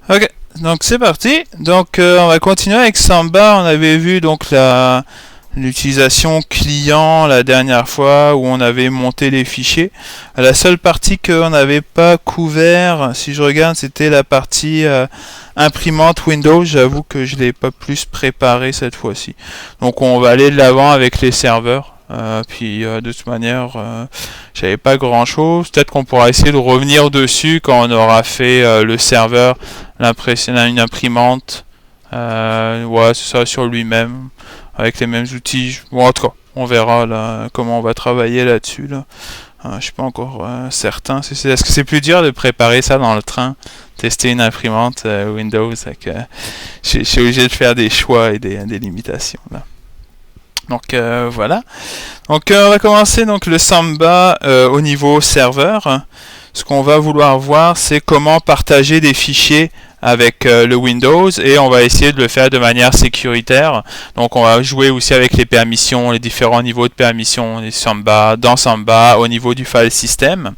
Ok, donc c'est parti. Donc on va continuer avec Samba. On avait vu donc l'utilisation client la dernière fois où on avait monté les fichiers. La seule partie qu'on n'avait pas couvert, si je regarde, c'était la partie imprimante Windows. J'avoue que je l'ai pas plus préparé cette fois-ci. Donc on va aller de l'avant avec les serveurs. Puis de toute manière, j'avais pas grand chose. Peut-être qu'on pourra essayer de revenir dessus quand on aura fait le serveur, une imprimante. Ouais, c'est ça, sur lui-même, avec les mêmes outils. Bon, en tout cas, on verra là, comment on va travailler là-dessus. Là. Je suis pas encore certain. Est-ce que c'est plus dur de préparer ça dans le train? Tester une imprimante Windows, je suis obligé de faire des choix et des limitations là. Donc voilà. Donc on va commencer donc le Samba au niveau serveur. Ce qu'on va vouloir voir, c'est comment partager des fichiers avec le Windows, et on va essayer de le faire de manière sécuritaire. Donc on va jouer aussi avec les permissions, les différents niveaux de permissions dans Samba au niveau du file system,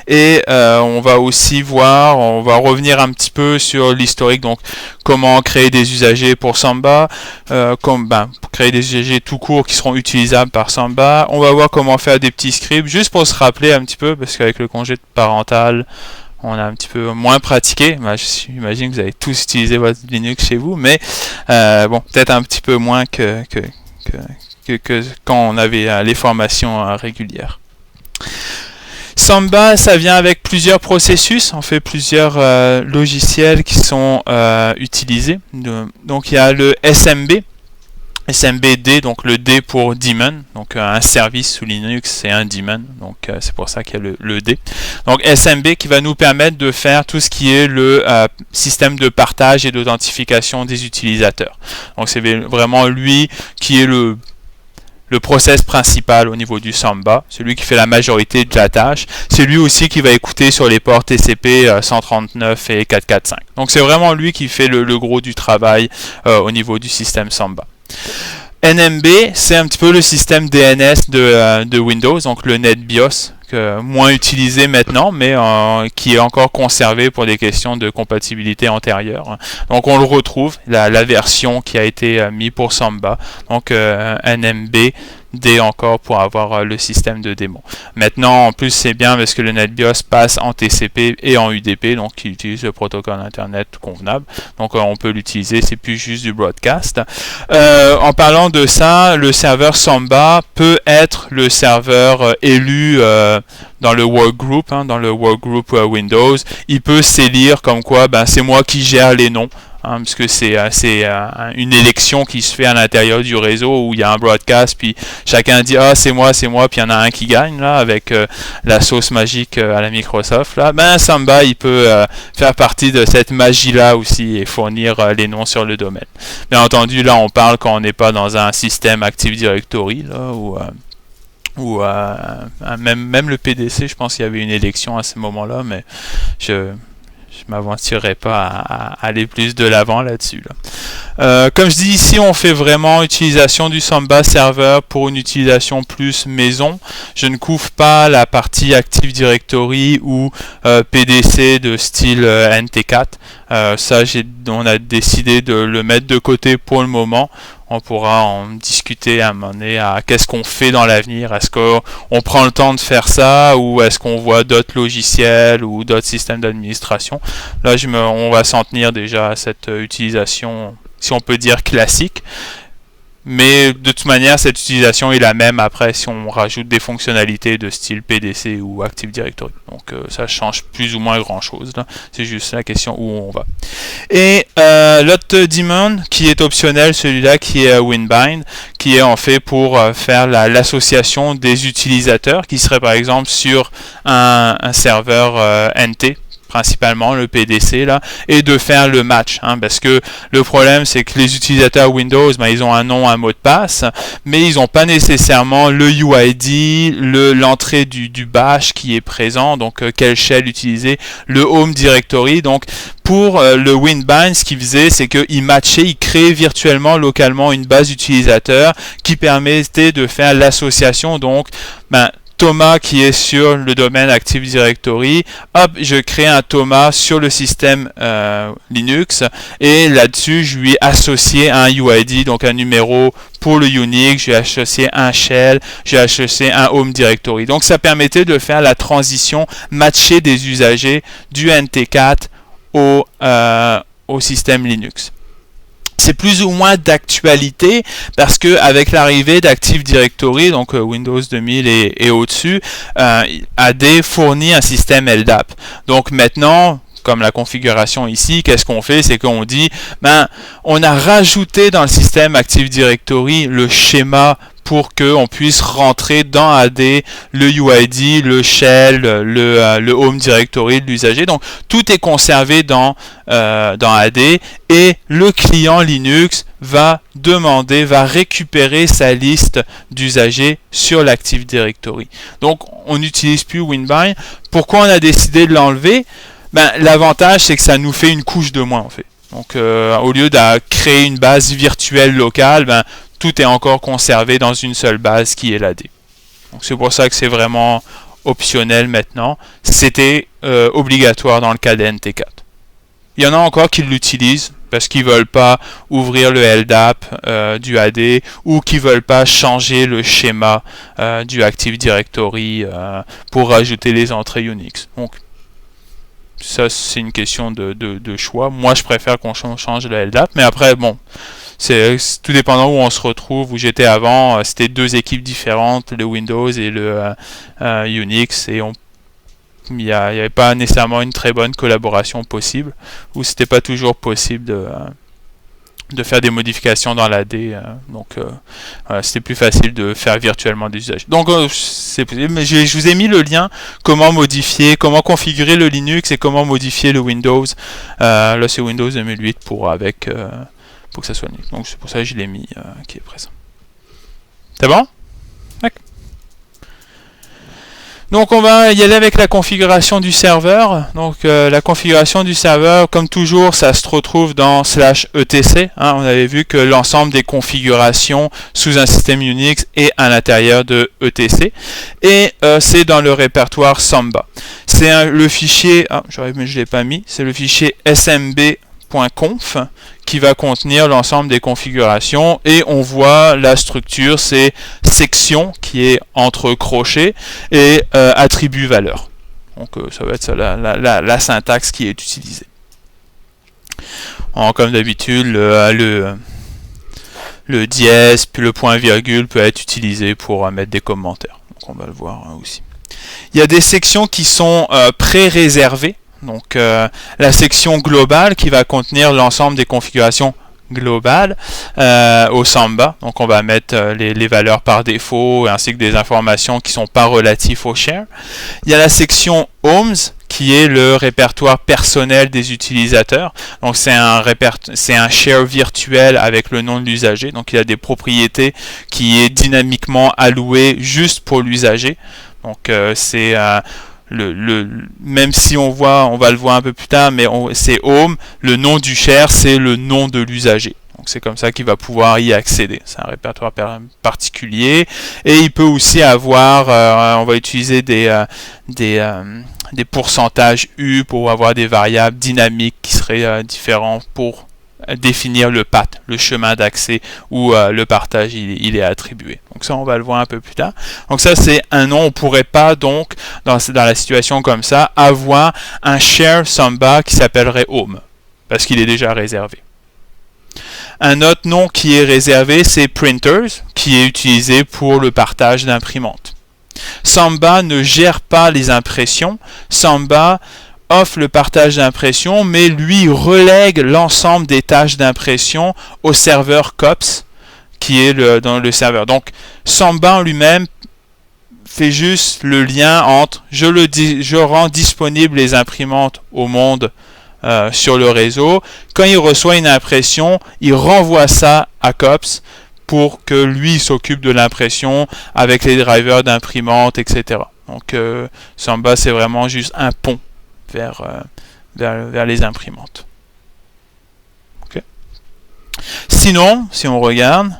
et on va aussi voir, on va revenir un petit peu sur l'historique, donc comment créer des usagers pour Samba, pour créer des usagers tout court qui seront utilisables par Samba. On va voir comment faire des petits scripts, juste pour se rappeler un petit peu, parce qu'avec le congé parental, on a un petit peu moins pratiqué. J'imagine que vous avez tous utilisé votre Linux chez vous, mais bon, peut-être un petit peu moins que quand on avait les formations régulières. Samba, ça vient avec plusieurs processus. On fait plusieurs logiciels qui sont utilisés. Donc il y a le SMB. SMBD, donc le D pour daemon, donc un service sous Linux c'est un daemon, donc c'est pour ça qu'il y a le D. Donc SMB qui va nous permettre de faire tout ce qui est le système de partage et d'authentification des utilisateurs. Donc c'est vraiment lui qui est le process principal au niveau du Samba, celui qui fait la majorité de la tâche. C'est lui aussi qui va écouter sur les ports TCP 139 et 445. Donc c'est vraiment lui qui fait le gros du travail au niveau du système Samba. NMB, c'est un petit peu le système DNS de Windows, donc le NetBIOS, moins utilisé maintenant, mais qui est encore conservé pour des questions de compatibilité antérieure. Donc on le retrouve, la version qui a été mise pour Samba, donc NMB D encore pour avoir le système de démo. Maintenant, en plus, c'est bien parce que le NetBIOS passe en TCP et en UDP, donc il utilise le protocole Internet convenable. Donc on peut l'utiliser, c'est plus juste du broadcast. En parlant de ça, le serveur Samba peut être le serveur élu dans le workgroup, dans le workgroup Windows. Il peut s'élire comme quoi c'est moi qui gère les noms. Parce que c'est une élection qui se fait à l'intérieur du réseau où il y a un broadcast, puis chacun dit c'est moi, puis il y en a un qui gagne là avec la sauce magique à la Microsoft là. Samba il peut faire partie de cette magie là aussi et fournir les noms sur le domaine. Bien entendu là on parle quand on n'est pas dans un système Active Directory là ou même le PDC, je pense qu'il y avait une élection à ce moment-là, mais je m'aventurerai pas à aller plus de l'avant là-dessus. Comme je dis ici, on fait vraiment utilisation du Samba Server pour une utilisation plus maison. Je ne couvre pas la partie Active Directory ou PDC de style NT4. Ça, on a décidé de le mettre de côté pour le moment. On pourra en discuter à un moment donné à qu'est-ce qu'on fait dans l'avenir. Est-ce qu'on prend le temps de faire ça ou est-ce qu'on voit d'autres logiciels ou d'autres systèmes d'administration? Là, on va s'en tenir déjà à cette utilisation, si on peut dire classique. Mais de toute manière, cette utilisation est la même après si on rajoute des fonctionnalités de style PDC ou Active Directory. Donc ça change plus ou moins grand chose. C'est juste la question où on va. Et l'autre daemon qui est optionnel, celui-là qui est Winbind, qui est en fait pour faire l'association des utilisateurs qui seraient par exemple sur un serveur NT, principalement le PDC là, et de faire le match, parce que le problème c'est que les utilisateurs Windows, ils ont un nom, un mot de passe, mais ils n'ont pas nécessairement le UID, l'entrée du bash qui est présent, donc quelle shell utiliser, le home directory. Donc pour le Winbind, ce qu'il faisait, c'est qu'il matchait, il créait virtuellement, localement une base utilisateur qui permettait de faire l'association, donc Thomas qui est sur le domaine Active Directory, hop, je crée un Thomas sur le système Linux, et là-dessus, je lui ai associé un UID, donc un numéro pour le Unix, j'ai associé un shell, j'ai associé un home directory. Donc ça permettait de faire la transition, matcher des usagers du NT4 au système Linux. C'est plus ou moins d'actualité parce que avec l'arrivée d'Active Directory, donc Windows 2000 et au-dessus, AD fournit un système LDAP. Donc maintenant, comme la configuration ici, qu'est-ce qu'on fait? C'est qu'on dit, on a rajouté dans le système Active Directory le schéma pour qu'on puisse rentrer dans AD le UID, le shell, le home directory de l'usager. Donc tout est conservé dans AD, et le client Linux va récupérer sa liste d'usagers sur l'Active Directory. Donc on n'utilise plus WinBind. Pourquoi on a décidé de l'enlever? L'avantage, c'est que ça nous fait une couche de moins en fait. Donc au lieu de créer une base virtuelle locale, tout est encore conservé dans une seule base qui est l'AD. Donc c'est pour ça que c'est vraiment optionnel maintenant. C'était obligatoire dans le cas des NT4. Il y en a encore qui l'utilisent parce qu'ils ne veulent pas ouvrir le LDAP du AD, ou qui ne veulent pas changer le schéma du Active Directory pour rajouter les entrées Unix. Donc ça, c'est une question de choix. Moi, je préfère qu'on change le LDAP, mais après, bon, c'est tout dépendant où on se retrouve. Où j'étais avant, c'était deux équipes différentes, le Windows et le Unix, et il n'y avait pas nécessairement une très bonne collaboration possible, ou c'était pas toujours possible de faire des modifications dans l'AD, donc c'était plus facile de faire virtuellement des usages. Donc c'est possible, mais je vous ai mis le lien comment modifier, comment configurer le Linux et comment modifier le Windows. Là c'est Windows 2008 pour que ça soit Linux. Donc c'est pour ça que je l'ai mis qui est présent. C'est bon? D'accord. Donc on va y aller avec la configuration du serveur. Donc la configuration du serveur, comme toujours, ça se retrouve dans /etc. On avait vu que l'ensemble des configurations sous un système Unix est à l'intérieur de etc. Et c'est dans le répertoire Samba. C'est le fichier, mais je l'ai pas mis, c'est le fichier smb.conf qui va contenir l'ensemble des configurations, et on voit la structure, c'est section qui est entre crochets et attribut valeur. Donc ça va être ça, la syntaxe qui est utilisée. Comme d'habitude, le dièse puis le point virgule peut être utilisé pour mettre des commentaires. Donc on va le voir aussi. Il y a des sections qui sont pré-réservées. Donc la section globale qui va contenir l'ensemble des configurations globales au Samba. Donc on va mettre les valeurs par défaut, ainsi que des informations qui ne sont pas relatives au share. Il y a la section Homes qui est le répertoire personnel des utilisateurs. Donc c'est un share virtuel avec le nom de l'usager. Donc il y a des propriétés qui est dynamiquement allouées juste pour l'usager. Donc c'est même si on va le voir un peu plus tard, mais c'est home, le nom du share, c'est le nom de l'usager. Donc c'est comme ça qu'il va pouvoir y accéder. C'est un répertoire particulier. Et il peut aussi avoir, on va utiliser des pourcentages U pour avoir des variables dynamiques qui seraient différents pour définir le path, le chemin d'accès où le partage il est attribué. Donc ça on va le voir un peu plus tard. Donc ça c'est un nom, on pourrait pas donc dans la situation comme ça avoir un share Samba qui s'appellerait home parce qu'il est déjà réservé. Un autre nom qui est réservé c'est printers qui est utilisé pour le partage d'imprimantes. Samba ne gère pas les impressions. Samba offre le partage d'impression, mais lui relègue l'ensemble des tâches d'impression au serveur COPS, qui est dans le serveur. Donc, Samba en lui-même fait juste le lien entre je rends disponible les imprimantes au monde sur le réseau. Quand il reçoit une impression, il renvoie ça à COPS pour que lui s'occupe de l'impression avec les drivers d'imprimantes, etc. Donc, Samba, c'est vraiment juste un pont vers les imprimantes. Okay. Sinon, si on regarde,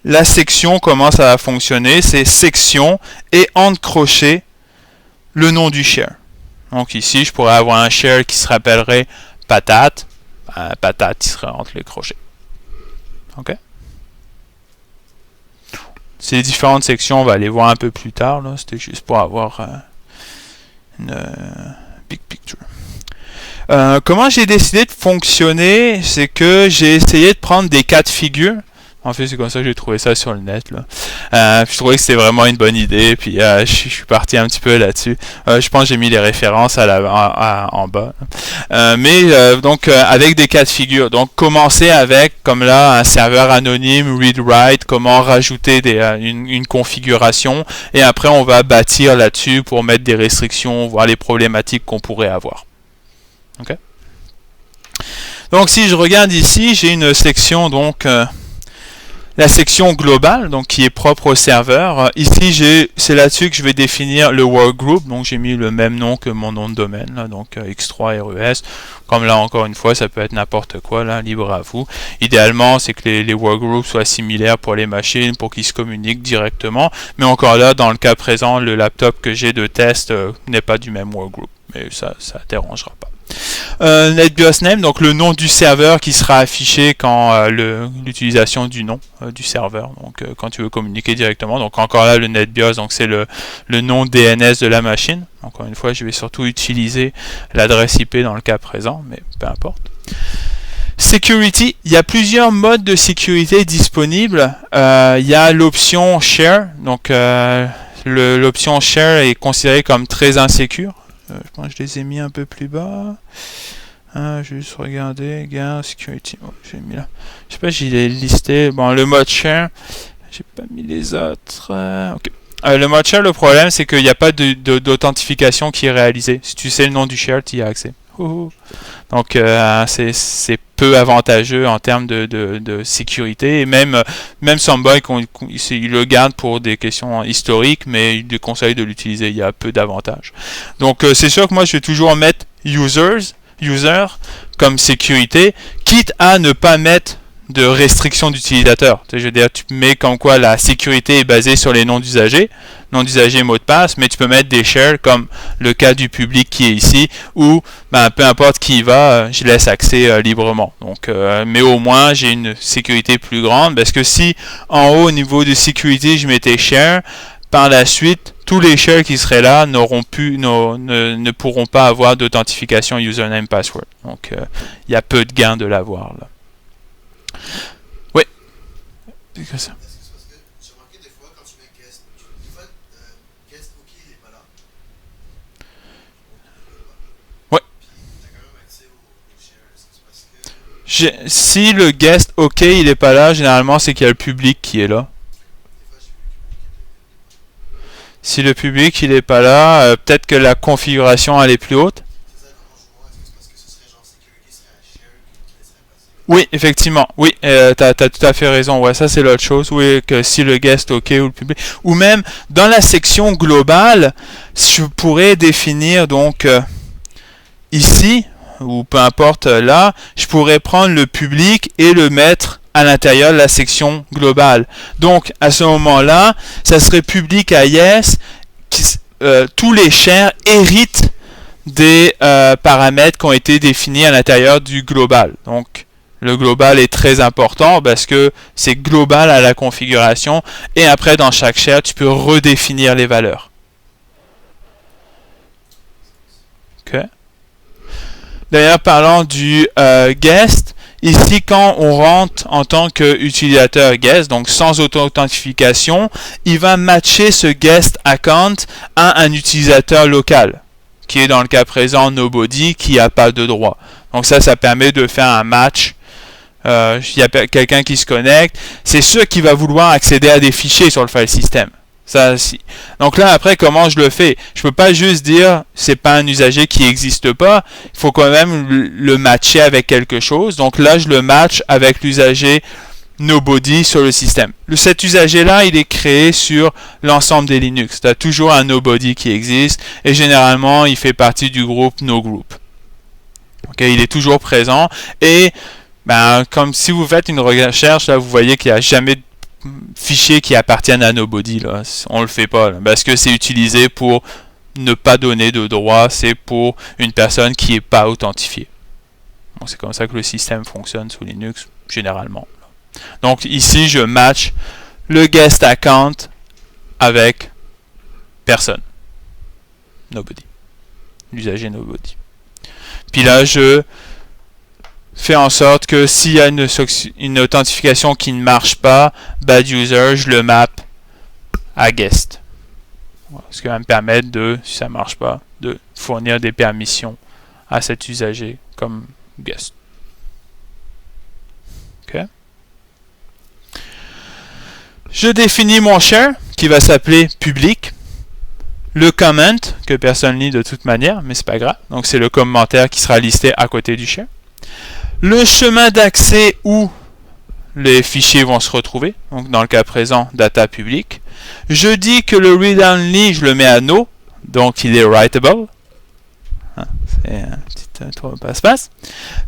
la section, comment ça va fonctionner, c'est section et entre crochets le nom du share. Donc ici, je pourrais avoir un share qui se rappellerait patate. Patate qui serait entre les crochets. Ok. Ces différentes sections, on va les voir un peu plus tard. C'était juste pour avoir une big picture. Comment j'ai décidé de fonctionner, c'est que j'ai essayé de prendre des cas de figure. En fait, c'est comme ça que j'ai trouvé ça sur le net. Je trouvais que c'était vraiment une bonne idée, puis je suis parti un petit peu là-dessus. Je pense que j'ai mis les références en bas. Donc, avec des cas de figure. Donc, commencer avec, comme là, un serveur anonyme, read-write, comment rajouter une configuration, et après, on va bâtir là-dessus pour mettre des restrictions, voir les problématiques qu'on pourrait avoir. Ok. Donc, si je regarde ici, j'ai une section, donc... la section globale, donc qui est propre au serveur. Ici, c'est là-dessus que je vais définir le workgroup. Donc, j'ai mis le même nom que mon nom de domaine, là, donc X3 RES. Comme là, encore une fois, ça peut être n'importe quoi, là, libre à vous. Idéalement, c'est que les workgroups soient similaires pour les machines, pour qu'ils se communiquent directement. Mais encore là, dans le cas présent, le laptop que j'ai de test n'est pas du même workgroup. Mais ça dérangera pas. NetBIOS name, donc le nom du serveur qui sera affiché quand l'utilisation du nom du serveur, donc quand tu veux communiquer directement. Donc encore là, le NetBIOS, donc c'est le nom DNS de la machine. Encore une fois, je vais surtout utiliser l'adresse IP dans le cas présent, mais peu importe. Security, il y a plusieurs modes de sécurité disponibles. Il y a l'option Share, donc l'option Share est considérée comme très insécure. Je pense que je les ai mis un peu plus bas. Juste regarder, Gare, Security. Oh, j'ai mis là. Je sais pas, j'y ai listé. Bon, le mode share, j'ai pas mis les autres. Ok. Le mode share, le problème, c'est qu'il n'y a pas d'authentification qui est réalisée. Si tu sais le nom du share, tu y as accès. Donc, c'est peu avantageux en termes de sécurité. Et même Sandbox, il le garde pour des questions historiques, mais il déconseille de l'utiliser. Il y a peu d'avantages. Donc, c'est sûr que moi, je vais toujours mettre user comme sécurité, quitte à ne pas mettre de restriction d'utilisateur. Je veux dire, tu mets comme quoi la sécurité est basée sur les noms d'usagers, mot de passe, mais tu peux mettre des shares comme le cas du public qui est ici, où peu importe qui y va, je laisse accès librement. Donc, mais au moins j'ai une sécurité plus grande, parce que si en haut au niveau de sécurité je mettais share, par la suite tous les shares qui seraient là ne pourront pas avoir d'authentification username password. Donc il y a peu de gains de l'avoir là. Oui. C'est que ça. J'ai remarqué des fois quand tu mets guest, guest OK il est pas là. Ouais. Puis t'as quand même accès au share. Est-ce que c'est parce que Si le guest OK il est pas là, généralement c'est qu'il y a le public qui est là. Si le public il est pas là, peut-être que la configuration elle est plus haute. c'est ça comment je vois. Est-ce que c'est parce que ce serait genre security serait un share qui laisserait passer? Oui, effectivement. Oui, t'as tout à fait raison. Ouais, ça c'est l'autre chose. Oui, que si le guest OK ou le public, ou même dans la section globale, je pourrais définir donc ici ou peu importe là, je pourrais prendre le public et le mettre à l'intérieur de la section globale. Donc, à ce moment-là, ça serait public à yes, tous les shares héritent des paramètres qui ont été définis à l'intérieur du global. Donc, le global est très important parce que c'est global à la configuration et après, dans chaque share, tu peux redéfinir les valeurs. Ok. D'ailleurs, parlant du guest, ici, quand on rentre en tant qu'utilisateur guest, donc sans auto-authentification, il va matcher ce guest account à un utilisateur local, qui est dans le cas présent nobody, qui n'a pas de droit. Donc ça permet de faire un match. Il y a quelqu'un qui se connecte. C'est sûr qu'il va vouloir accéder à des fichiers sur le file system. Ça, si. Donc là, après, comment je le fais? Je peux pas juste dire c'est pas un usager qui n'existe pas. Il faut quand même le matcher avec quelque chose. Donc là, je le match avec l'usager nobody sur le système. Cet usager-là, il est créé sur l'ensemble des Linux. Tu as toujours un nobody qui existe et généralement, il fait partie du groupe nogroup. Okay, il est toujours présent et comme si vous faites une recherche, là, vous voyez qu'il n'y a jamais fichiers qui appartiennent à nobody, là. On le fait pas, là, parce que c'est utilisé pour ne pas donner de droit, c'est pour une personne qui n'est pas authentifiée. Donc c'est comme ça que le système fonctionne sous Linux, généralement. Donc ici, je match le guest account avec personne. Nobody. L'usager nobody. Puis là, je fais en sorte que s'il y a une authentification qui ne marche pas, bad user, je le map à guest. Ce qui va me permettre de, si ça ne marche pas, de fournir des permissions à cet usager comme guest. OK. Je définis mon share qui va s'appeler public. Le comment, que personne lit de toute manière, mais c'est pas grave. Donc c'est le commentaire qui sera listé à côté du share. Le chemin d'accès où les fichiers vont se retrouver. Donc dans le cas présent, data public. Je dis que le read-only, je le mets à no. Donc il est writable. C'est un petit passe-passe.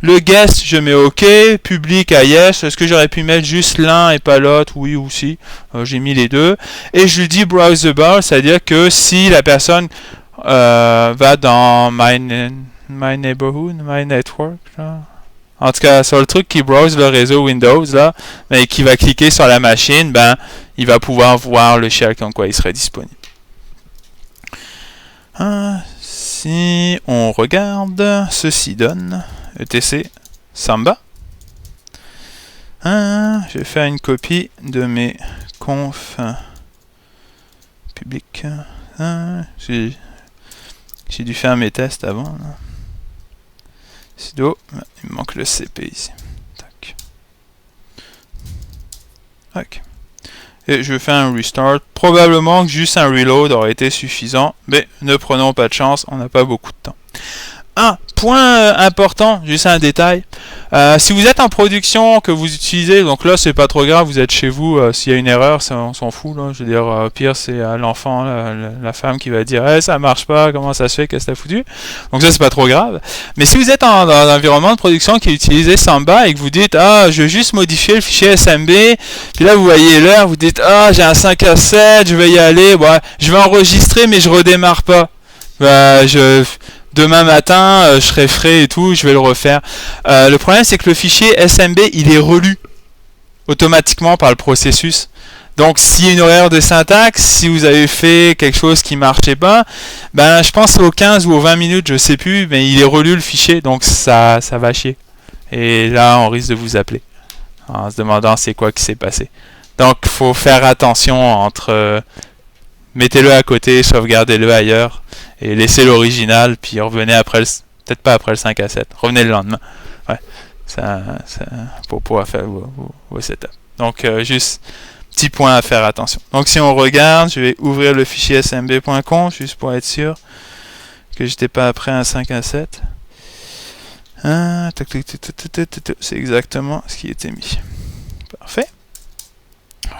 Le guest, je mets OK. Public à yes. Est-ce que j'aurais pu mettre juste l'un et pas l'autre? Oui ou si. J'ai mis les deux. Et je lui dis browsable, c'est-à-dire que si la personne va dans my neighborhood, my network, là. En tout cas, sur le truc qui browse le réseau Windows, là, et qui va cliquer sur la machine, ben, il va pouvoir voir le shell comme quoi il serait disponible. Si on regarde, ceci donne etc Samba. Je vais faire une copie de mes conf publics. J'ai dû faire mes tests avant. Là. Sudo, il me manque le CP ici. Tac. Ok. Et je fais un restart. Probablement que juste un reload aurait été suffisant, mais ne prenons pas de chance, on n'a pas beaucoup de temps. Un point important, juste un détail. Si vous êtes en production, que vous utilisez, donc là c'est pas trop grave, vous êtes chez vous, s'il y a une erreur, on s'en fout. Là. Je veux dire, pire c'est l'enfant, la femme qui va dire hey, ça marche pas, comment ça se fait, qu'est-ce que t'as foutu? Donc ça c'est pas trop grave. Mais si vous êtes dans un environnement de production qui utilise Samba et que vous dites ah je veux juste modifier le fichier SMB, puis là vous voyez l'heure, vous dites ah j'ai un 5 à 7, je vais y aller, ouais, je vais enregistrer mais je redémarre pas. Demain matin, je serai frais et tout, je vais le refaire. Le problème, c'est que le fichier SMB, il est relu automatiquement par le processus. Donc, s'il y a une erreur de syntaxe, si vous avez fait quelque chose qui ne marchait pas, ben, je pense aux 15 ou aux 20 minutes, je sais plus, mais il est relu le fichier, donc ça va chier. Et là, on risque de vous appeler en se demandant c'est quoi qui s'est passé. Donc, il faut faire attention entre... mettez-le à côté, sauvegardez-le ailleurs. Et laissez l'original, puis revenez après, peut-être pas après le 5 à 7, revenez le lendemain. Ouais, ça pour pouvoir faire vos setups. Donc, juste petit point à faire attention. Donc, si on regarde, je vais ouvrir le fichier smb.conf, juste pour être sûr que j'étais pas après un 5 à 7. C'est exactement ce qui était mis. Parfait.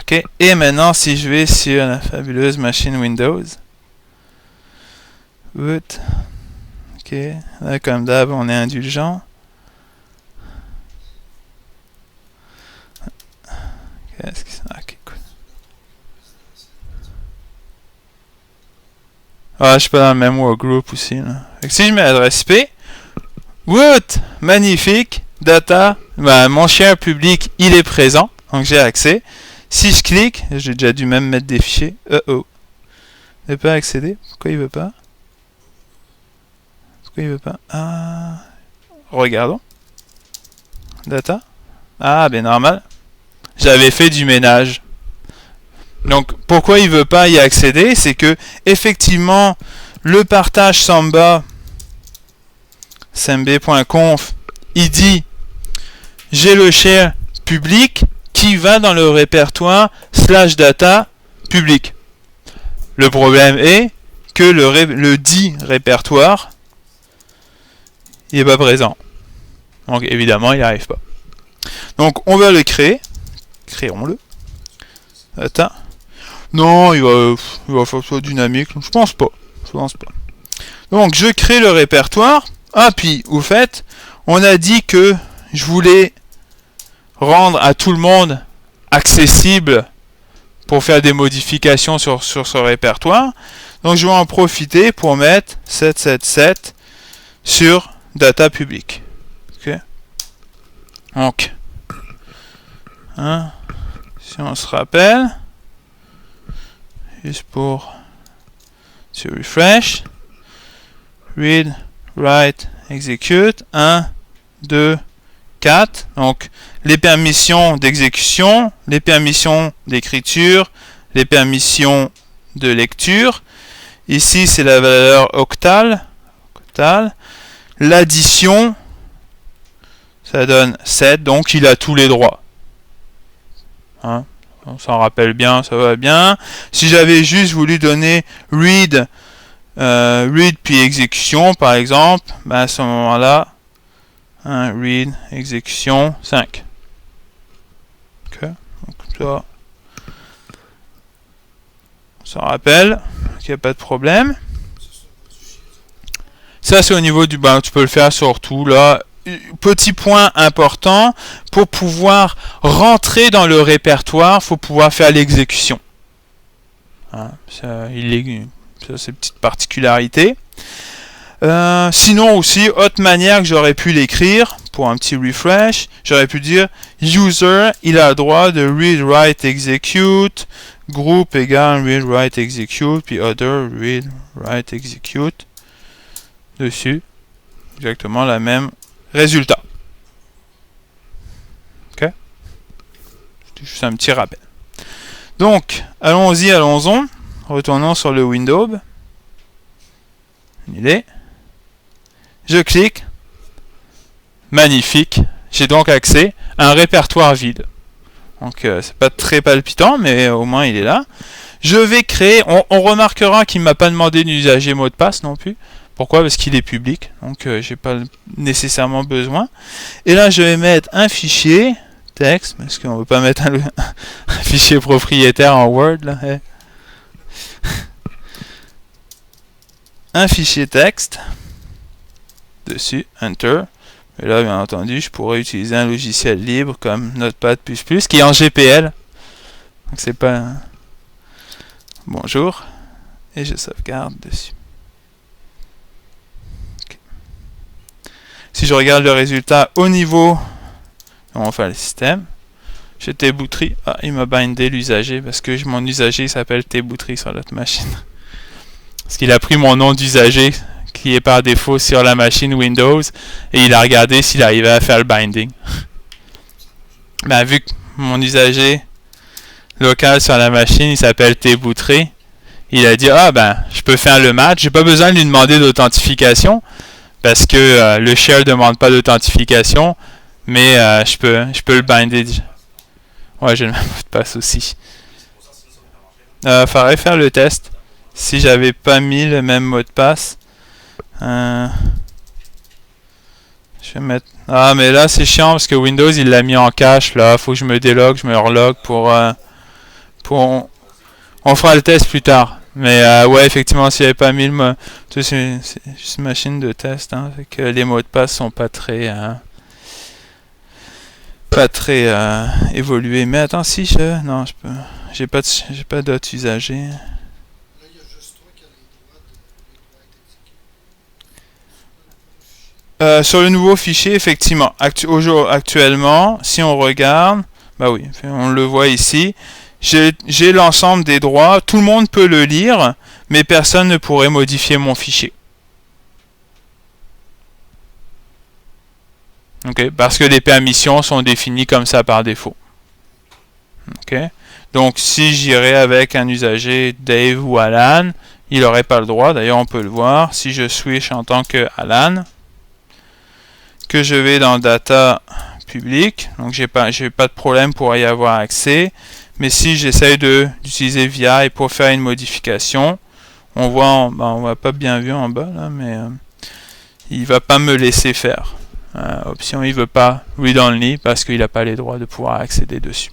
Ok, et maintenant, si je vais sur la fabuleuse machine Windows, ok, là comme d'hab on est indulgent. Ok, cool. Ah, je suis pas dans le même workgroup aussi là. Fait que si je mets l'adresse IP, magnifique, data, bah, mon share public il est présent, donc j'ai accès. Si je clique, j'ai déjà dû même mettre des fichiers. Il ne peut pas accéder. Pourquoi il veut pas? Il veut pas. Ah. Regardons. Data. Ah, ben normal. J'avais fait du ménage. Donc, pourquoi il veut pas y accéder? C'est que, effectivement, le partage Samba, smb.conf, il dit j'ai le share public qui va dans le répertoire /data public. Le problème est que le dit répertoire il n'est pas présent. Donc évidemment, il n'y arrive pas. Donc on va le créer. Créons-le. Attends. Non, il va faire ça dynamique. Je pense pas. Donc je crée le répertoire. Ah puis, au fait, on a dit que je voulais rendre à tout le monde accessible pour faire des modifications sur ce répertoire. Donc je vais en profiter pour mettre 777 sur data public. Okay. Donc, hein, si on se rappelle, juste pour se refresh, read, write, execute, 1, 2, 4. Donc les permissions d'exécution, les permissions d'écriture, les permissions de lecture. Ici c'est la valeur octale. L'addition, ça donne 7, donc il a tous les droits. Hein, on s'en rappelle bien, ça va bien. Si j'avais juste voulu donner read, read puis exécution par exemple, ben à ce moment-là, read, exécution, 5. Okay. Donc ça, on s'en rappelle, qu'il n'y a pas de problème. Ça c'est au niveau du... Ben, tu peux le faire sur tout là. Petit point important, pour pouvoir rentrer dans le répertoire, il faut pouvoir faire l'exécution. Hein, ça, c'est une petite particularité. Sinon aussi, autre manière que j'aurais pu l'écrire, pour un petit refresh, j'aurais pu dire user, il a le droit de read, write, execute, group égale read, write, execute, puis other, read, write, execute, dessus, exactement la même résultat. Ok? C'est juste un petit rappel. Donc, allons-en. Retournons sur le window. Une idée. Je clique. Magnifique. J'ai donc accès à un répertoire vide. Donc, c'est pas très palpitant, mais au moins il est là. Je vais créer. On remarquera qu'il ne m'a pas demandé d'usager mot de passe non plus. Pourquoi? Parce qu'il est public, donc j'ai pas nécessairement besoin. Et là, je vais mettre un fichier texte, parce qu'on veut pas mettre un fichier propriétaire en Word là. Un fichier texte dessus, Enter. Et là, bien entendu, je pourrais utiliser un logiciel libre comme Notepad++, qui est en GPL. Donc c'est pas bonjour, et je sauvegarde dessus. Si je regarde le résultat au niveau, on va le système, j'ai Tbootry. Ah, il m'a bindé l'usager parce que mon usager s'appelle Tbootry sur l'autre machine. Parce qu'il a pris mon nom d'usager qui est par défaut sur la machine Windows et il a regardé s'il arrivait à faire le binding. Ben, vu que mon usager local sur la machine il s'appelle Tbootry, il a dit ah ben je peux faire le match, j'ai pas besoin de lui demander d'authentification. Parce que le shell ne demande pas d'authentification, mais je peux le binder. Ouais, j'ai le même mot de passe aussi. Faudrait faire le test. Si j'avais pas mis le même mot de passe. Je vais mettre... Ah, mais là c'est chiant parce que Windows il l'a mis en cache. Là, faut que je me délogue, je me relogue pour... On fera le test plus tard. Mais ouais, effectivement, s'il n'y avait pas mis le... C'est juste une machine de test, hein, fait que les mots de passe sont pas très... évolués. Mais attends, si je... Non, je peux... J'ai pas d'autres usagers. Là, il y a juste toi qui a les droits de... Sur le nouveau fichier, effectivement, actuellement, si on regarde... Bah oui, on le voit ici. J'ai l'ensemble des droits, tout le monde peut le lire, mais personne ne pourrait modifier mon fichier. Okay, parce que les permissions sont définies comme ça par défaut. Okay. Donc si j'irais avec un usager Dave ou Alan, il n'aurait pas le droit, d'ailleurs on peut le voir. Si je switch en tant que Alan, que je vais dans Data public, donc j'ai pas de problème pour y avoir accès. Mais si j'essaye d'utiliser VI et pour faire une modification, on voit, on va pas bien vu en bas là, mais il va pas me laisser faire. Option, il veut pas read only parce qu'il n'a pas les droits de pouvoir accéder dessus.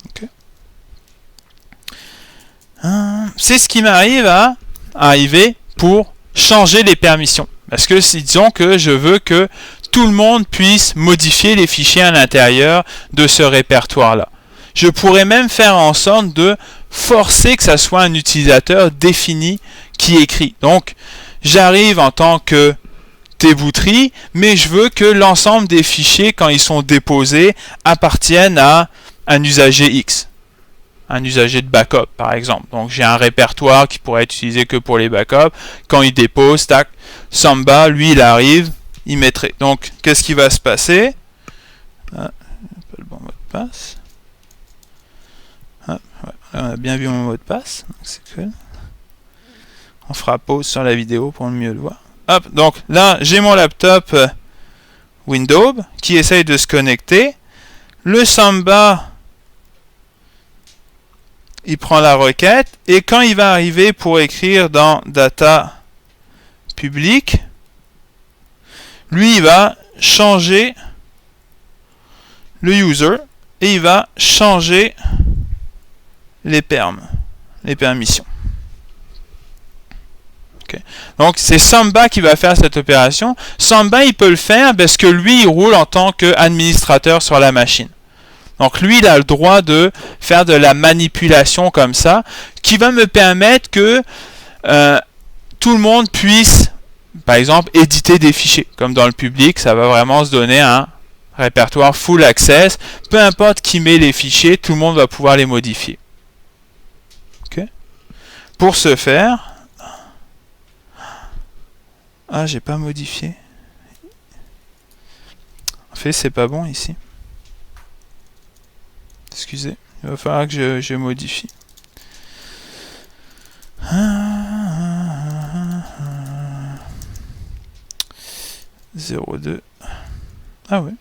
Okay. C'est ce qui m'arrive à arriver pour changer les permissions. Parce que disons que je veux que tout le monde puisse modifier les fichiers à l'intérieur de ce répertoire là. je pourrais même faire en sorte de forcer que ça soit un utilisateur défini qui écrit. Donc, j'arrive en tant que Tebutri, mais je veux que l'ensemble des fichiers, quand ils sont déposés, appartiennent à un usager X. Un usager de backup, par exemple. Donc, j'ai un répertoire qui pourrait être utilisé que pour les backups. Quand il dépose, tac, Samba, lui, il arrive, il mettrait. Donc, qu'est-ce qui va se passer? Ah, pas le bon mot de passe. Ah, ouais, on a bien vu mon mot de passe. C'est cool. On fera pause sur la vidéo pour mieux le voir. Hop, donc là, j'ai mon laptop Windows qui essaye de se connecter. Le Samba, il prend la requête. Et quand il va arriver pour écrire dans data public, lui, il va changer le user et il va changer les permissions. Okay. Donc, c'est Samba qui va faire cette opération. Samba, il peut le faire parce que lui, il roule en tant qu'administrateur sur la machine. Donc, lui, il a le droit de faire de la manipulation comme ça, qui va me permettre que tout le monde puisse, par exemple, éditer des fichiers. Comme dans le public, ça va vraiment se donner un répertoire full access. Peu importe qui met les fichiers, tout le monde va pouvoir les modifier. Okay. Pour ce faire... Ah, j'ai pas modifié. En fait, c'est pas bon ici. Excusez, il va falloir que je modifie. 02. Ah ouais.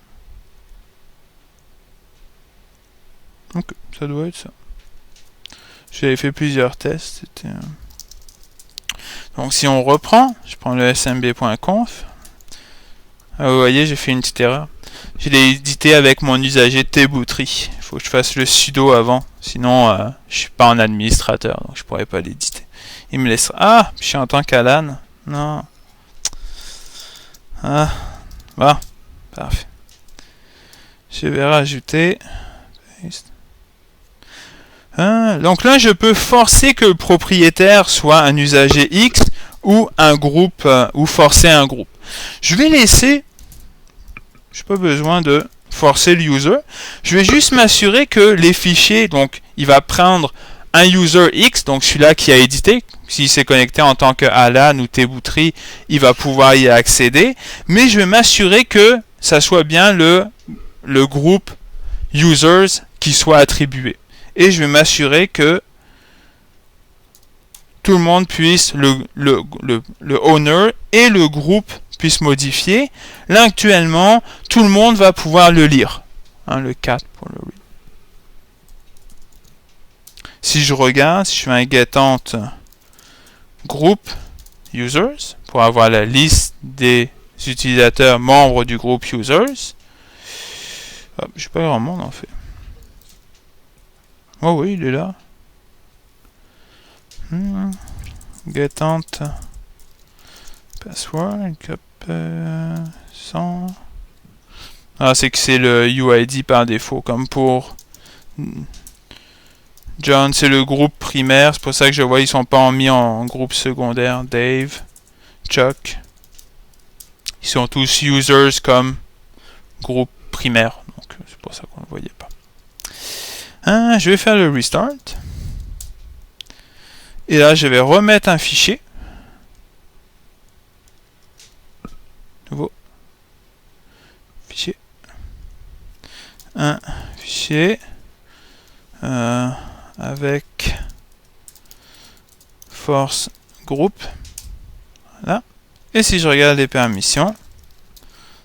Donc, ça doit être ça. J'avais fait plusieurs tests. C'était... Donc si on reprend, je prends le smb.conf. Ah, vous voyez, j'ai fait une petite erreur. Je l'ai édité avec mon usager Tebutri. Il faut que je fasse le sudo avant. Sinon, je suis pas en administrateur, donc je pourrais pas l'éditer. Il me laisse... Ah, je suis en tant qu'Alan. Non. Ah, bon, parfait. Je vais rajouter... donc là, je peux forcer que le propriétaire soit un usager X ou un groupe, ou forcer un groupe. Je vais laisser, je n'ai pas besoin de forcer le user. Je vais juste m'assurer que les fichiers, donc il va prendre un user X, donc celui-là qui a édité. S'il s'est connecté en tant que Alan ou Tebutri, il va pouvoir y accéder. Mais je vais m'assurer que ça soit bien le groupe users qui soit attribué. Et je vais m'assurer que tout le monde puisse, le owner et le groupe puissent modifier. Là, actuellement, tout le monde va pouvoir le lire. Hein, le 4 pour le read. Si je regarde, si je fais un getEnt group users, pour avoir la liste des utilisateurs membres du groupe users, je n'ai pas grand monde en fait. Oh oui, il est là. getEnt password cap 100. Ah, c'est que c'est le UID par défaut, comme pour John, c'est le groupe primaire, c'est pour ça que je vois ils sont pas mis en groupe secondaire. Dave, Chuck, ils sont tous users comme groupe primaire, donc c'est pour ça qu'on le voyait pas. Je vais faire le restart. Et là, je vais remettre un fichier. Nouveau. Fichier. Un fichier. Avec force groupe. Voilà. Et si je regarde les permissions,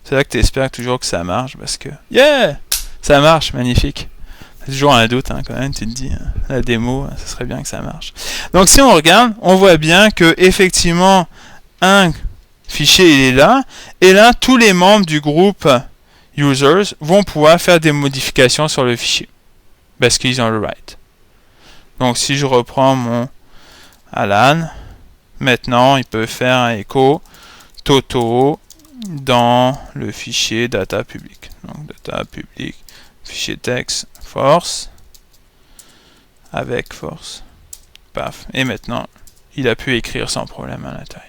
c'est là que tu espères toujours que ça marche parce que... Yeah! Ça marche, magnifique. C'est toujours un doute hein, quand même, tu te dis, la démo, ça serait bien que ça marche. Donc si on regarde, on voit bien que effectivement un fichier il est là, et là tous les membres du groupe users vont pouvoir faire des modifications sur le fichier, parce qu'ils ont le right. Donc si je reprends mon Alan, maintenant il peut faire un écho Toto dans le fichier data public. Donc data public, fichier texte, force, avec force. Paf. Et maintenant, il a pu écrire sans problème à l'intérieur.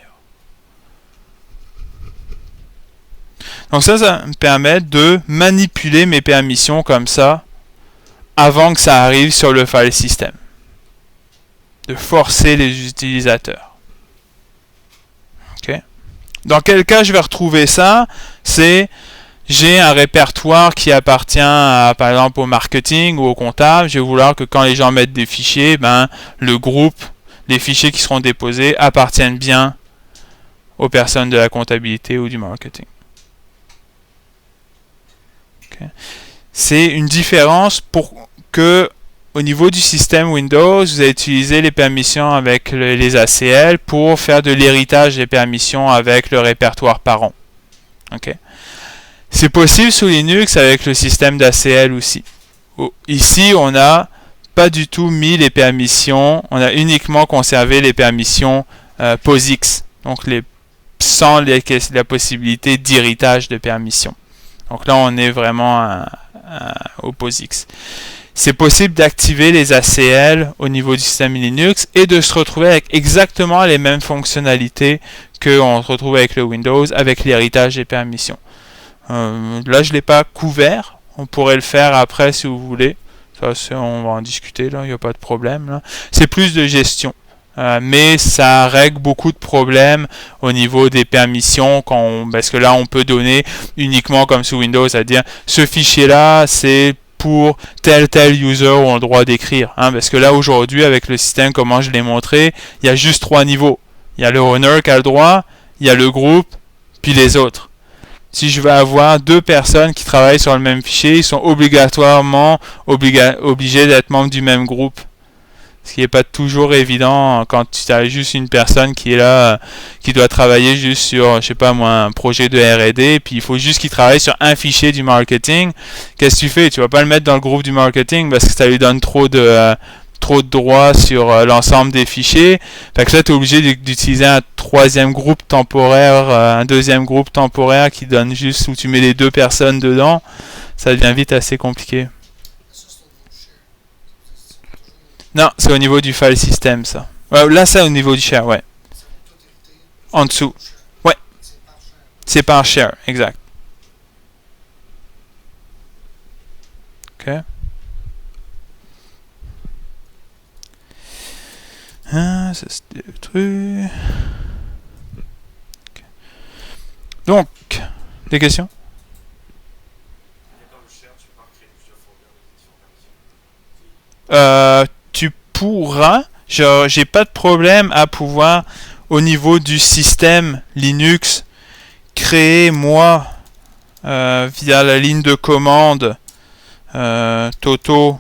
Donc ça me permet de manipuler mes permissions comme ça avant que ça arrive sur le file system. De forcer les utilisateurs. Okay. Dans quel cas je vais retrouver ça? C'est j'ai un répertoire qui appartient à, par exemple au marketing ou au comptable. Je vais vouloir que quand les gens mettent des fichiers, le groupe, les fichiers qui seront déposés appartiennent bien aux personnes de la comptabilité ou du marketing. Okay. C'est une différence pour que au niveau du système Windows, vous allez utiliser les permissions avec les ACL pour faire de l'héritage des permissions avec le répertoire parent. Okay. C'est possible sous Linux avec le système d'ACL aussi. Ici, on n'a pas du tout mis les permissions, on a uniquement conservé les permissions POSIX, donc sans la possibilité d'héritage de permissions. Donc là, on est vraiment au POSIX. C'est possible d'activer les ACL au niveau du système Linux et de se retrouver avec exactement les mêmes fonctionnalités qu'on se retrouve avec le Windows, avec l'héritage des permissions. Là, je ne l'ai pas couvert. On pourrait le faire après si vous voulez. Ça, on va en discuter, là, il n'y a pas de problème. Là. C'est plus de gestion. Mais ça règle beaucoup de problèmes au niveau des permissions parce que là, on peut donner uniquement comme sous Windows, c'est-à-dire ce fichier-là, c'est pour tel user ont le droit d'écrire. Parce que là, aujourd'hui, avec le système, comment je l'ai montré, il y a juste 3 niveaux. Il y a le owner qui a le droit, il y a le groupe, puis les autres. Si je veux avoir 2 personnes qui travaillent sur le même fichier, ils sont obligatoirement obligés d'être membres du même groupe. Ce qui n'est pas toujours évident quand tu as juste une personne qui est là, qui doit travailler juste sur, je sais pas moi, un projet de R&D, puis il faut juste qu'il travaille sur un fichier du marketing. Qu'est-ce que tu fais? Tu vas pas le mettre dans le groupe du marketing parce que ça lui donne trop de droits sur l'ensemble des fichiers. Fait que là, tu es obligé d'utiliser un troisième groupe temporaire, un deuxième groupe temporaire qui donne juste où tu mets les 2 personnes dedans. Ça devient vite assez compliqué. Non, c'est au niveau du file system, ça. Là, c'est au niveau du share, ouais. En dessous. Ouais. C'est par share, exact. Ok. Ça, c'était le truc. Okay. Donc, des questions? Tu pourras, j'ai pas de problème à pouvoir, au niveau du système Linux, créer moi, via la ligne de commande Toto.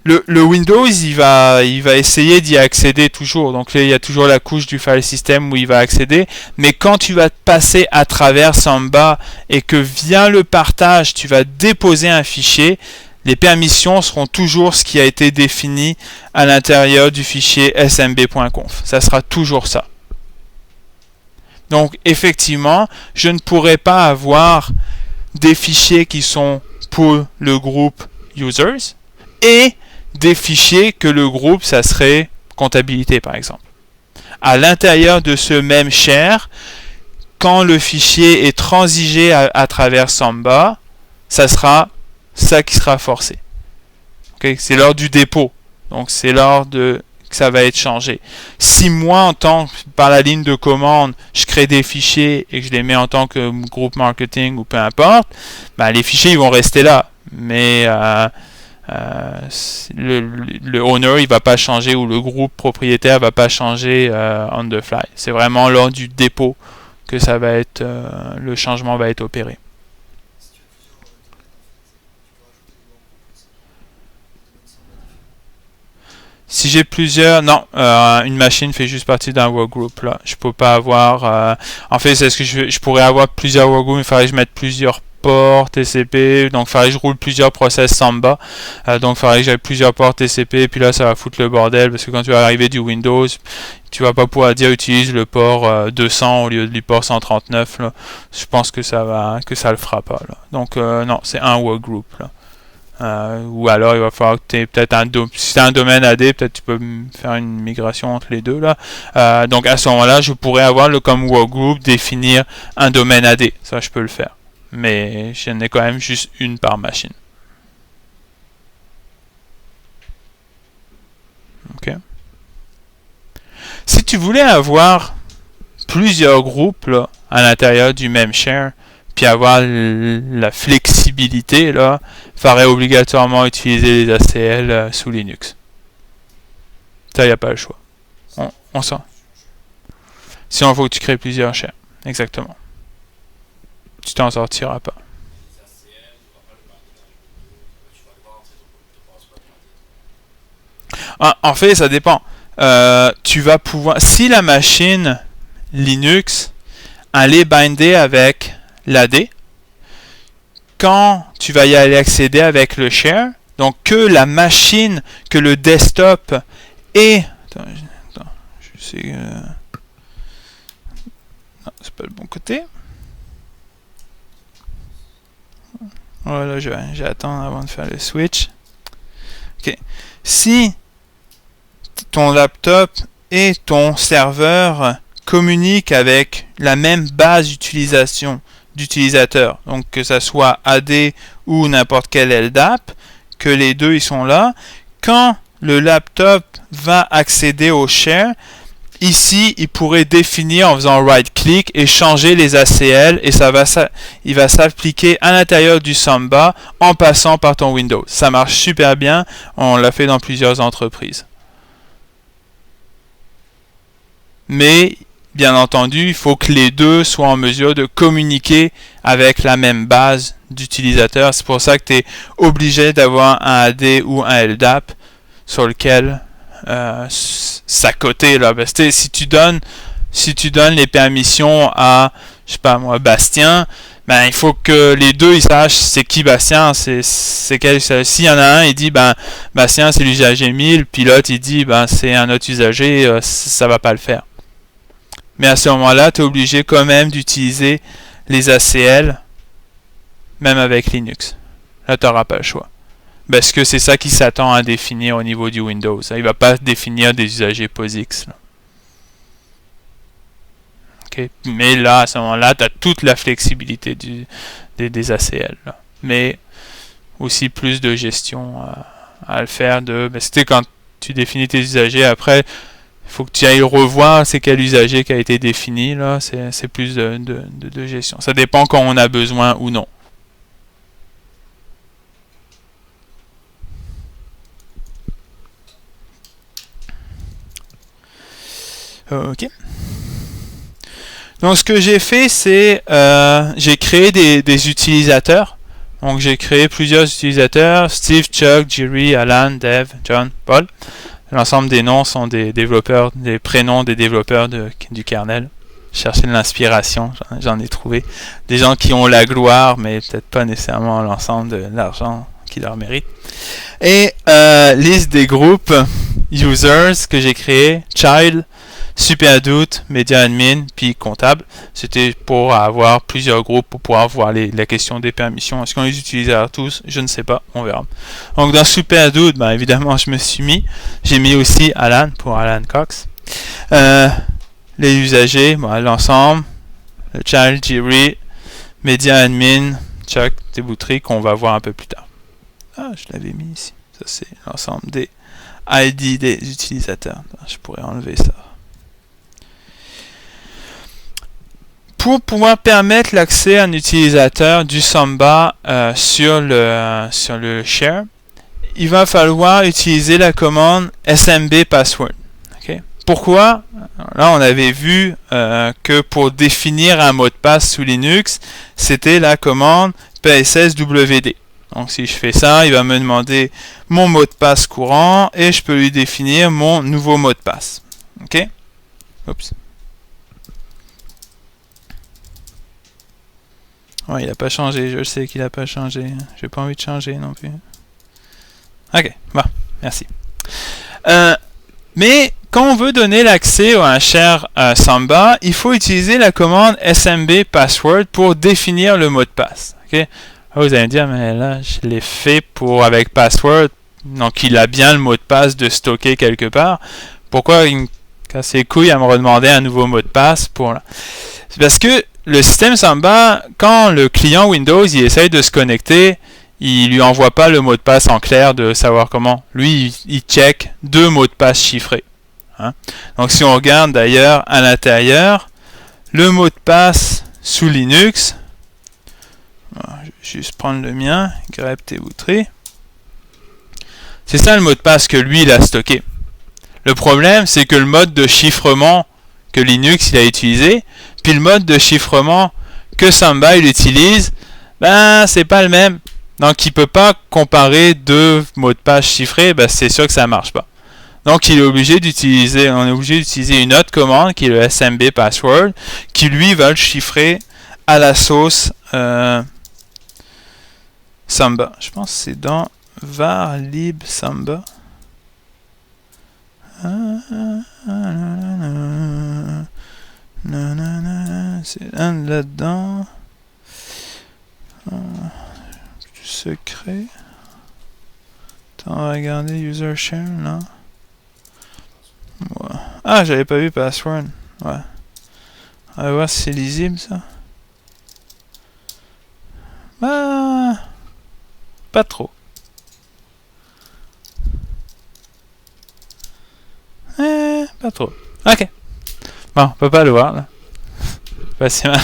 Le Windows, il va essayer d'y accéder toujours. Donc là, il y a toujours la couche du file system où il va accéder. Mais quand tu vas passer à travers Samba et que via le partage, tu vas déposer un fichier, les permissions seront toujours ce qui a été défini à l'intérieur du fichier smb.conf. Ça sera toujours ça. Donc effectivement, je ne pourrai pas avoir des fichiers qui sont pour le groupe users et des fichiers que le groupe, ça serait comptabilité par exemple. À l'intérieur de ce même share, quand le fichier est transigé à travers Samba, ça sera ça qui sera forcé. Okay? C'est l'heure du dépôt. Donc c'est l'heure que ça va être changé. Si moi, en tant par la ligne de commande, je crée des fichiers et que je les mets en tant que groupe marketing ou peu importe, les fichiers ils vont rester là. Mais le owner il va pas changer ou le groupe propriétaire va pas changer on the fly. C'est vraiment lors du dépôt que ça va être le changement va être opéré. Si j'ai plusieurs, non, une machine fait juste partie d'un workgroup là. Je peux pas avoir. En fait, c'est ce que je pourrais avoir plusieurs workgroups, il faudrait que je mette plusieurs ports TCP, donc il faudrait que je roule plusieurs process Samba, donc il faudrait que j'aille plusieurs ports TCP, et puis là ça va foutre le bordel parce que quand tu vas arriver du Windows, tu vas pas pouvoir dire utilise le port 200 au lieu du port 139 là. Je pense que ça le fera pas là. Donc non, c'est un workgroup là. Ou alors il va falloir que tu aies peut-être si tu as un domaine AD, peut-être tu peux faire une migration entre les deux là. Donc à ce moment-là, je pourrais avoir le comme workgroup définir un domaine AD. Ça, je peux le faire. Mais j'en ai quand même juste une par machine. Ok. Si tu voulais avoir plusieurs groupes là, à l'intérieur du même share, puis avoir la flexibilité, là, il faudrait obligatoirement utiliser les ACL sous Linux. Ça, il n'y a pas le choix. On sent. Sinon, il faut que tu crées plusieurs shares. Exactement. Tu t'en sortiras pas. En fait, ça dépend. Tu vas pouvoir... Si la machine Linux allait binder avec l'AD, quand tu vas y aller accéder avec le share, donc que la machine, que le desktop et... Attends, je sais... Non, c'est pas le bon côté. Voilà, j'attends avant de faire le switch. Ok. Si ton laptop et ton serveur communiquent avec la même base d'utilisateur, donc que ça soit AD ou n'importe quel LDAP, que les deux ils sont là, quand le laptop va accéder au share, ici il pourrait définir en faisant right click et changer les ACL et il va s'appliquer à l'intérieur du Samba en passant par ton Windows. Ça marche super bien, on l'a fait dans plusieurs entreprises. Mais bien entendu, il faut que les deux soient en mesure de communiquer avec la même base d'utilisateurs. C'est pour ça que tu es obligé d'avoir un AD ou un LDAP sur lequel s'accoter là. Parce que si tu donnes les permissions à, je sais pas moi, Bastien, ben il faut que les deux ils sachent c'est qui Bastien, c'est quel. S'il y en a un, il dit ben Bastien c'est l'usager 1000, puis l'autre il dit ben c'est un autre usager, ça va pas le faire. Mais à ce moment-là, tu es obligé quand même d'utiliser les ACL, même avec Linux. Là, tu n'auras pas le choix. Parce que c'est ça qui s'attend à définir au niveau du Windows. Il ne va pas définir des usagers POSIX. Okay. Mais là, à ce moment-là, tu as toute la flexibilité des ACL. Là. Mais aussi plus de gestion à le faire. C'était quand tu définis tes usagers. Après, il faut que tu ailles revoir c'est quel usager qui a été défini. Là, c'est plus de gestion. Ça dépend quand on a besoin ou non. Ok. Donc ce que j'ai fait, c'est j'ai créé des utilisateurs. Donc j'ai créé plusieurs utilisateurs: Steve, Chuck, Jerry, Alan, Dave, John, Paul. L'ensemble des noms sont des développeurs, des prénoms des développeurs du kernel. Chercher de l'inspiration, j'en ai trouvé. Des gens qui ont la gloire, mais peut-être pas nécessairement l'ensemble de l'argent qu'ils leur méritent. Et liste des groupes users que j'ai créé: child, SuperDoot, Media Admin, puis comptable. C'était pour avoir plusieurs groupes pour pouvoir voir la question des permissions. Est-ce qu'on les utilisera tous? Je ne sais pas, on verra. Donc dans SuperDoot, ben, évidemment, j'ai mis aussi Alan pour Alan Cox. Les usagers, bon, l'ensemble, le child, Jerry, Media Admin, Chuck, Débouterie, qu'on va voir un peu plus tard. Ah, je l'avais mis ici. Ça, c'est l'ensemble des ID des utilisateurs. Je pourrais enlever ça. Pour pouvoir permettre l'accès à un utilisateur du Samba sur le share, il va falloir utiliser la commande smb password. Okay. Pourquoi? Là, on avait vu que pour définir un mot de passe sous Linux, c'était la commande psswd. Donc si je fais ça, il va me demander mon mot de passe courant et je peux lui définir mon nouveau mot de passe. Ok? Oups. Ouais, il n'a pas changé, je sais qu'il n'a pas changé. J'ai pas envie de changer non plus. Ok, bon, merci. Mais quand on veut donner l'accès à un share Samba, il faut utiliser la commande smb password pour définir le mot de passe. Okay? Ah, vous allez me dire, mais là, je l'ai fait pour avec password, donc il a bien le mot de passe de stocker quelque part. Pourquoi il me casse les couilles à me redemander un nouveau mot de passe pour là? C'est parce que le système Samba, quand le client Windows il essaye de se connecter, il lui envoie pas le mot de passe en clair de savoir comment. Lui, il check 2 mots de passe chiffrés. Hein? Donc si on regarde d'ailleurs à l'intérieur, le mot de passe sous Linux, je vais juste prendre le mien, grep tboutry. C'est ça le mot de passe que lui il a stocké. Le problème c'est que le mode de chiffrement que Linux il a utilisé, puis le mode de chiffrement que Samba il utilise, ben c'est pas le même. Donc il peut pas comparer 2 mots de passe chiffrés, ben c'est sûr que ça marche pas. Donc on est obligé d'utiliser une autre commande qui est le smb password, qui lui va le chiffrer à la sauce Samba. Je pense que c'est dans var lib Samba. C'est là-dedans. Secret. Attends, regardez user share là. Ouais. Ah, j'avais pas vu password. Ouais. On va voir si c'est lisible ça. Ah, pas trop. Pas trop. Ok. Bon, on peut pas le voir là. Facilement.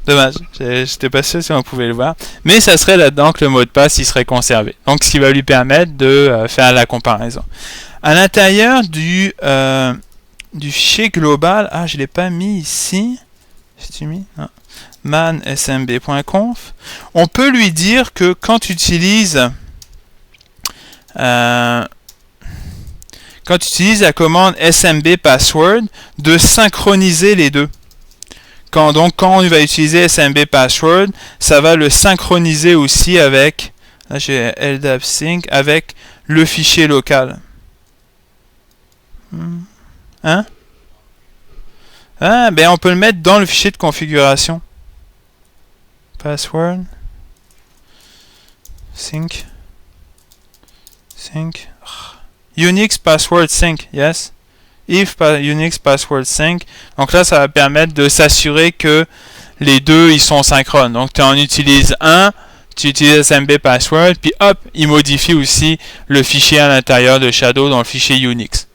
Dommage, j'étais pas sûr si on pouvait le voir. Mais ça serait là-dedans que le mot de passe il serait conservé. Donc ce qui va lui permettre de faire la comparaison. À l'intérieur du fichier global, ah je l'ai pas mis ici. J'ai-tu mis? Non. Man smb.conf. On peut lui dire que quand tu utilises la commande smb password, de synchroniser les deux. Quand on va utiliser smb password, ça va le synchroniser aussi avec, là j'ai LDAP sync, avec le fichier local. Hein? Ah, ben on peut le mettre dans le fichier de configuration. Password. Sync. Unix password sync, yes. If Unix password sync. Donc là, ça va permettre de s'assurer que les deux, ils sont synchrones. Donc tu en utilises un, tu utilises smb password, puis hop, il modifie aussi le fichier à l'intérieur de Shadow dans le fichier Unix.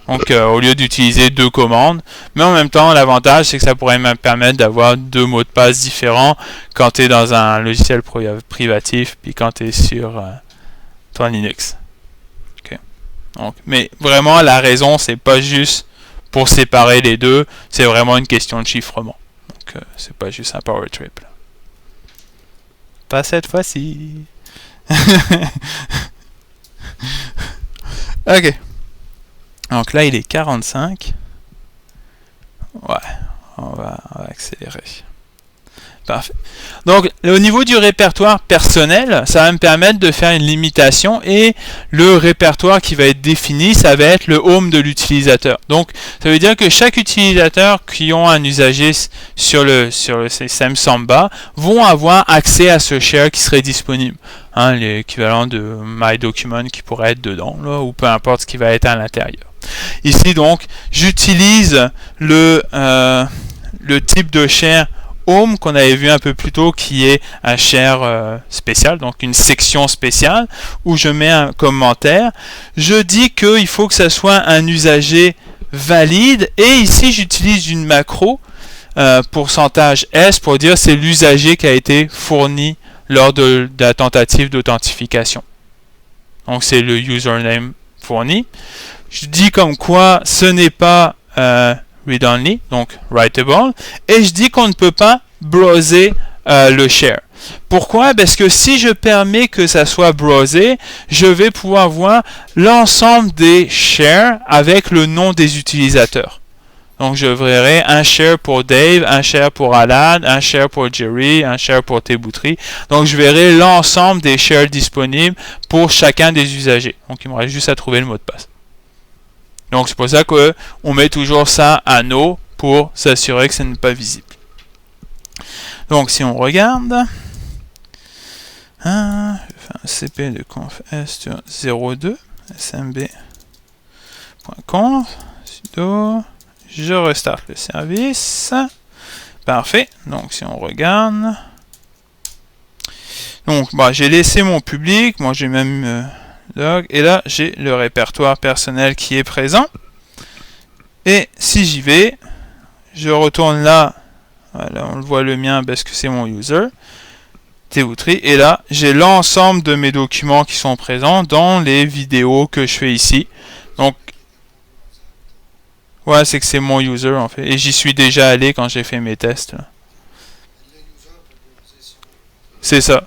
Donc au lieu d'utiliser 2 commandes, mais en même temps, l'avantage, c'est que ça pourrait même permettre d'avoir 2 mots de passe différents quand tu es dans un logiciel privatif, puis quand tu es sur ton Linux. Donc, mais vraiment, la raison, c'est pas juste pour séparer les deux, c'est vraiment une question de chiffrement. Donc, c'est pas juste un power trip. Là. Pas cette fois-ci. Ok. Donc là, il est 45. Ouais, on va accélérer. Parfait. Donc, au niveau du répertoire personnel, ça va me permettre de faire une limitation et le répertoire qui va être défini, ça va être le home de l'utilisateur. Donc, ça veut dire que chaque utilisateur qui ont un usager sur le système Samba vont avoir accès à ce share qui serait disponible. Hein, l'équivalent de MyDocument qui pourrait être dedans, là, ou peu importe ce qui va être à l'intérieur. Ici, donc, j'utilise le type de share Home qu'on avait vu un peu plus tôt, qui est un share spécial, donc une section spéciale où je mets un commentaire. Je dis qu'il faut que ce soit un usager valide, et ici j'utilise une macro pourcentage %S pour dire c'est l'usager qui a été fourni lors de la tentative d'authentification. Donc c'est le username fourni. Je dis comme quoi ce n'est pas read-only, donc writable, et je dis qu'on ne peut pas browser le share. Pourquoi? Parce que si je permets que ça soit browsé, je vais pouvoir voir l'ensemble des shares avec le nom des utilisateurs. Donc je verrai un share pour Dave, un share pour Alan, un share pour Jerry, un share pour tboutry. Donc je verrai l'ensemble des shares disponibles pour chacun des usagers. Donc il me reste juste à trouver le mot de passe. Donc c'est pour ça qu'on met toujours ça à no pour s'assurer que ce n'est pas visible. Donc si on regarde, cp de conf s sur 02 smb.conf sudo, je restarte le service. Parfait. Donc si on regarde, donc bah, j'ai laissé mon public, moi j'ai même log, et là j'ai le répertoire personnel qui est présent. Et si j'y vais, je retourne là, voilà, on le voit le mien parce que c'est mon user, Tebutri, et là j'ai l'ensemble de mes documents qui sont présents dans les vidéos que je fais ici. Donc ouais, c'est que c'est mon user en fait, et j'y suis déjà allé quand j'ai fait mes tests. C'est ça.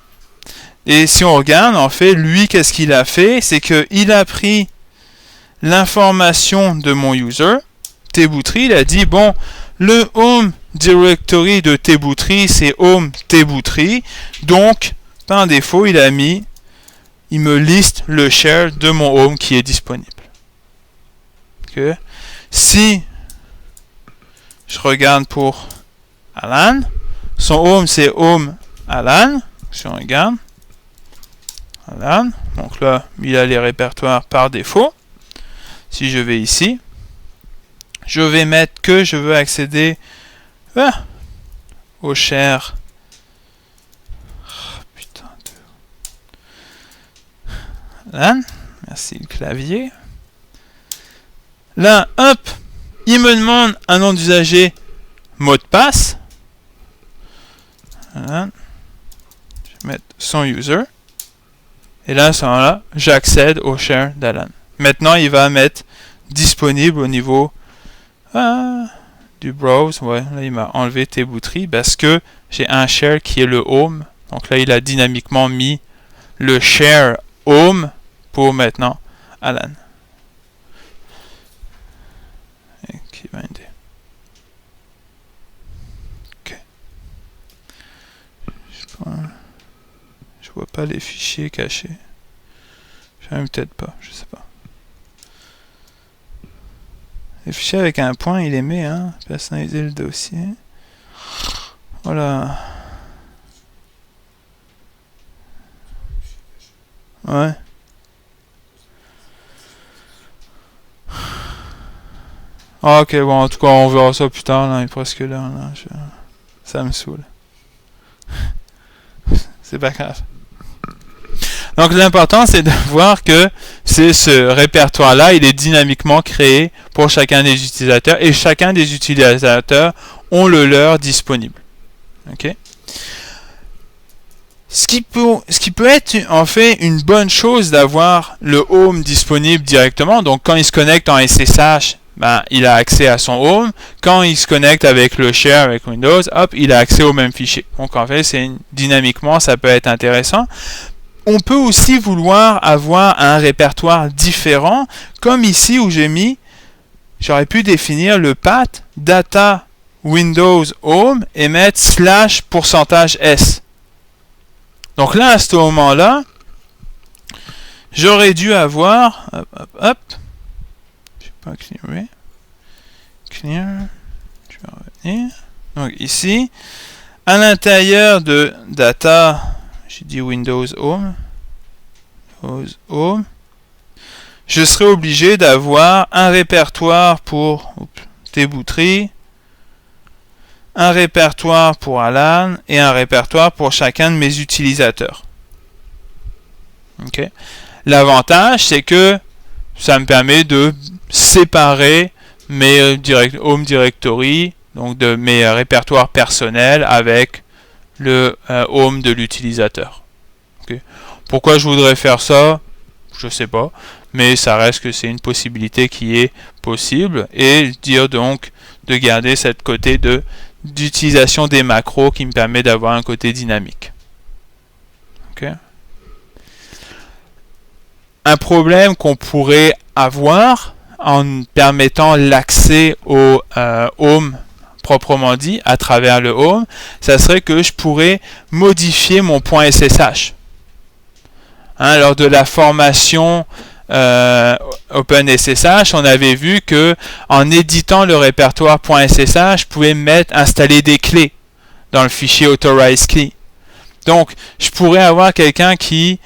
Et si on regarde, en fait, lui, qu'est-ce qu'il a fait? C'est qu'il a pris l'information de mon user, Tebutri, il a dit, bon, le home directory de Tebutri, c'est home Tebutri, donc, par défaut, il me liste le share de mon home qui est disponible. Okay. Si je regarde pour Alan, son home, c'est home Alan, si on regarde, Alan, donc là, il a les répertoires par défaut. Si je vais ici, je vais mettre que je veux accéder au share. Oh, putain de... Alan, merci le clavier. Là, hop, il me demande un nom d'usager, mot de passe. Voilà. Je vais mettre son user. Et là, à ce moment-là, j'accède au share d'Alan. Maintenant, il va mettre disponible au niveau du browse. Ouais, là, il m'a enlevé Tebutri parce que j'ai un share qui est le home. Donc là, il a dynamiquement mis le share home pour maintenant Alan. Et qui va aider. Ok. Je vois pas les fichiers cachés. J'aime peut-être pas, je sais pas. Les fichiers avec un point, il aimait, hein. Personnaliser le dossier. Voilà. Ouais. Ah, ok, bon, en tout cas, on verra ça plus tard, là, il est presque là, ça me saoule. C'est pas grave. Donc l'important c'est de voir que c'est ce répertoire-là, il est dynamiquement créé pour chacun des utilisateurs et chacun des utilisateurs ont le leur disponible. Ok. Ce qui peut être en fait une bonne chose d'avoir le home disponible directement. Donc quand il se connecte en SSH, ben, il a accès à son home. Quand il se connecte avec le share avec Windows, hop, il a accès au même fichier. Donc en fait, dynamiquement, ça peut être intéressant. On peut aussi vouloir avoir un répertoire différent, comme ici où j'aurais pu définir le path data Windows Home et mettre /%s. Donc là, à ce moment-là, j'aurais dû avoir, hop, je sais pas clear, je vais revenir. Donc ici, à l'intérieur de data, j'ai dit Windows Home, je serai obligé d'avoir un répertoire pour Tebutri, un répertoire pour Alan et un répertoire pour chacun de mes utilisateurs. Okay. L'avantage, c'est que ça me permet de séparer mes home directory, donc de mes répertoires personnels avec le home de l'utilisateur. Okay. Pourquoi je voudrais faire ça? Je sais pas, mais ça reste que c'est une possibilité qui est possible et dire donc de garder cette côté d'utilisation des macros qui me permet d'avoir un côté dynamique. Okay. Un problème qu'on pourrait avoir en permettant l'accès au home proprement dit à travers le home, ça serait que je pourrais modifier mon .ssh. Hein, lors de la formation OpenSSH, on avait vu que en éditant le répertoire .ssh, je pouvais installer des clés dans le fichier authorized key. Donc, je pourrais avoir quelqu'un qui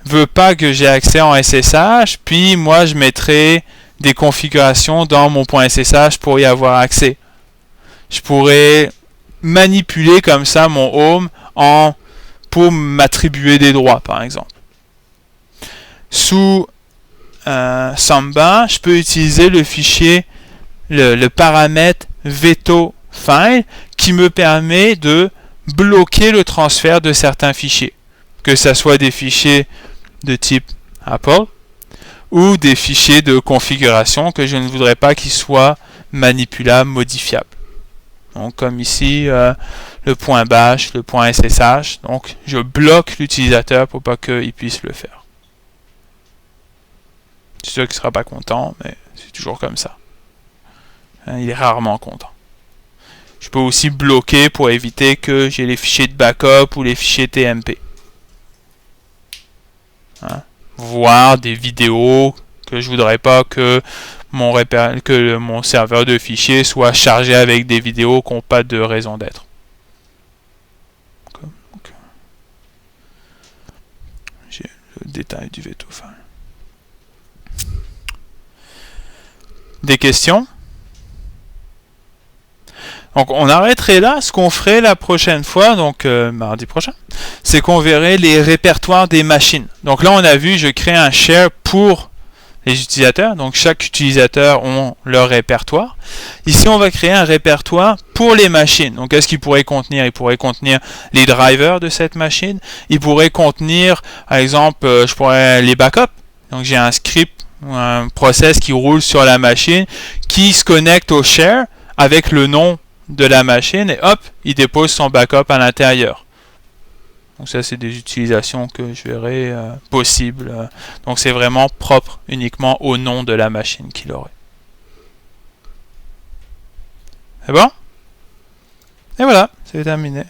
veut pas que j'ai accès en SSH, puis moi je mettrai des configurations dans mon .ssh pour y avoir accès. Je pourrais manipuler comme ça mon home pour m'attribuer des droits, par exemple. Sous Samba, je peux utiliser le fichier, le paramètre veto file qui me permet de bloquer le transfert de certains fichiers, que ce soit des fichiers de type Apple ou des fichiers de configuration que je ne voudrais pas qu'ils soient manipulables, modifiables. Donc comme ici, le .bash, le .ssh, donc je bloque l'utilisateur pour pas qu'il puisse le faire. C'est sûr qu'il ne sera pas content, mais c'est toujours comme ça. Il est rarement content. Je peux aussi bloquer pour éviter que j'ai les fichiers de backup ou les fichiers TMP. Voir des vidéos que je voudrais pas que mon serveur de fichiers soit chargé avec des vidéos qui n'ont pas de raison d'être. J'ai le détail du veto file. Des questions? Donc on arrêterait là. Ce qu'on ferait la prochaine fois, donc mardi prochain, c'est qu'on verrait les répertoires des machines. Donc là on a vu, je crée un share pour les utilisateurs. Donc chaque utilisateur a leur répertoire. Ici on va créer un répertoire pour les machines. Donc qu'est-ce qu'il pourrait contenir? Il pourrait contenir les drivers de cette machine. Il pourrait contenir, par exemple, les backups. Donc j'ai un script, un process qui roule sur la machine, qui se connecte au share avec le nom de la machine et hop, il dépose son backup à l'intérieur. Donc ça, c'est des utilisations que je verrai possibles. Donc c'est vraiment propre uniquement au nom de la machine qu'il aurait. C'est bon? Et voilà, c'est terminé.